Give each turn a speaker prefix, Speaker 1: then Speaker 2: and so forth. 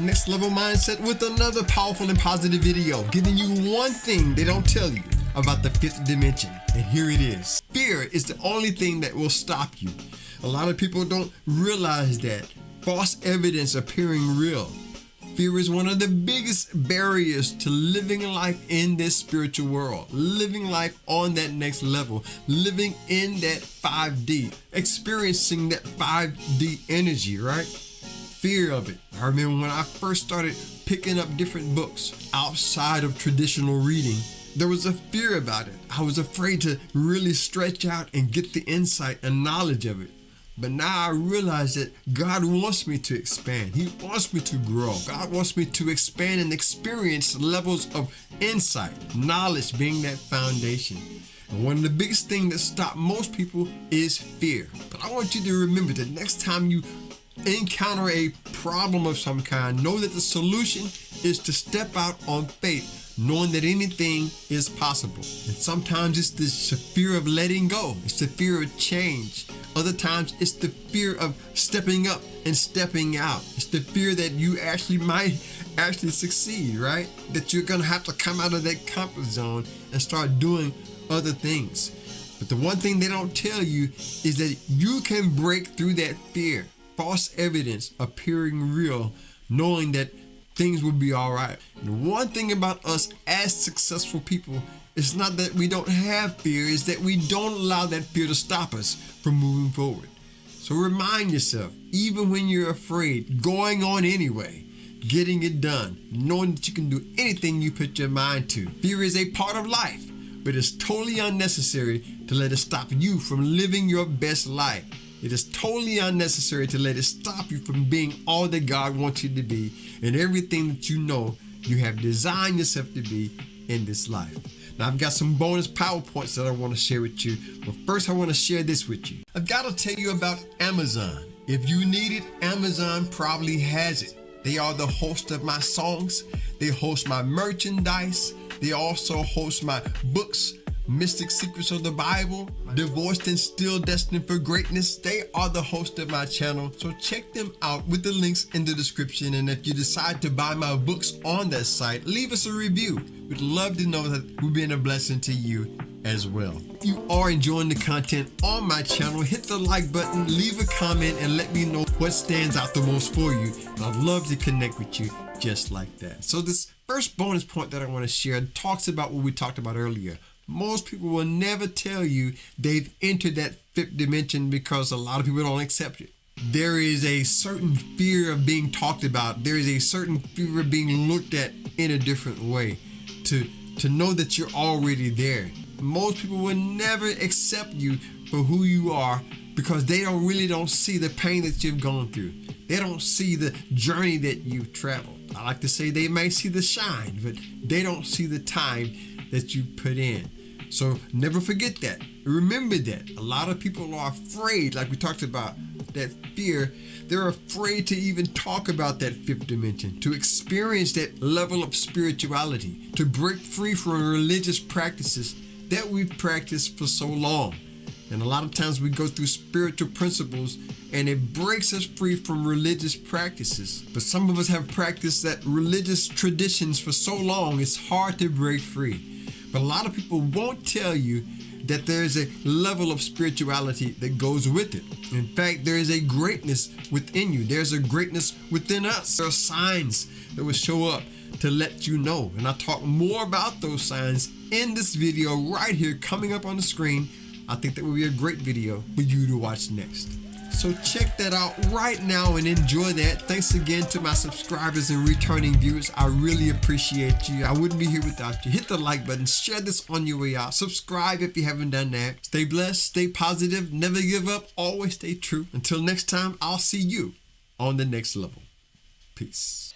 Speaker 1: Next Level Mindset with another powerful and positive video, giving you one thing they don't tell you about the fifth dimension. And here it is. Fear is the only thing that will stop you. A lot of people don't realize that. False evidence appearing real. Fear is one of the biggest barriers to living life in this spiritual world, living life on that next level, living in that 5D, experiencing that 5D energy, right? Fear of it. I remember when I first started picking up different books outside of traditional reading, there was a fear about it. I was afraid to really stretch out and get the insight and knowledge of it. But now I realize that God wants me to expand. He wants me to grow. God wants me to expand and experience levels of insight, knowledge being that foundation. And one of the biggest things that stop most people is fear. But I want you to remember that next time you encounter a problem of some kind, know that the solution is to step out on faith, knowing that anything is possible. And sometimes it's the fear of letting go. It's the fear of change. Other times it's the fear of stepping up and stepping out. It's the fear that you might succeed, right? That you're gonna have to come out of that comfort zone and start doing other things. But the one thing they don't tell you is that you can break through that fear. False evidence appearing real, knowing that things will be all right. And one thing about us as successful people is not that we don't have fear, is that we don't allow that fear to stop us from moving forward. So remind yourself, even when you're afraid, going on anyway, getting it done, knowing that you can do anything you put your mind to. Fear is a part of life, but it's totally unnecessary to let it stop you from living your best life. It is totally unnecessary to let it stop you from being all that God wants you to be and everything that you know you have designed yourself to be in this life. Now, I've got some bonus PowerPoints that I want to share with you. But first, I want to share this with you. I've got to tell you about Amazon. If you need it, Amazon probably has it. They are the host of my songs. They host my merchandise. They also host my books, Mystic Secrets of the Bible, Divorced and Still Destined for Greatness. They are the host of my channel, so check them out with the links in the description. And if you decide to buy my books on that site, leave us a review. We'd love to know that we've been a blessing to you as well. If you are enjoying the content on my channel, hit the like button, leave a comment, and let me know what stands out the most for you. And I'd love to connect with you just like that. So this first bonus point that I want to share talks about what we talked about earlier. Most people will never tell you they've entered that fifth dimension because a lot of people don't accept it. There is a certain fear of being talked about. There is a certain fear of being looked at in a different way. To know that you're already there. Most people will never accept you for who you are because they don't see the pain that you've gone through. They don't see the journey that you've traveled. I like to say they may see the shine, but they don't see the time that you put in. So never forget that. Remember that. A lot of people are afraid, like we talked about, that fear. They're afraid to even talk about that fifth dimension, to experience that level of spirituality, to break free from religious practices that we've practiced for so long. And a lot of times we go through spiritual principles and it breaks us free from religious practices. But some of us have practiced that religious traditions for so long, it's hard to break free. But a lot of people won't tell you that there is a level of spirituality that goes with it. In fact, there is a greatness within you. There's a greatness within us. There are signs that will show up to let you know. And I talk more about those signs in this video right here coming up on the screen. I think that will be a great video for you to watch next. So check that out right now and enjoy that. Thanks again to my subscribers and returning viewers. I really appreciate you. I wouldn't be here without you. Hit the like button, share this on your way out. Subscribe if you haven't done that. Stay blessed, stay positive, never give up, always stay true. Until next time, I'll see you on the next level. Peace.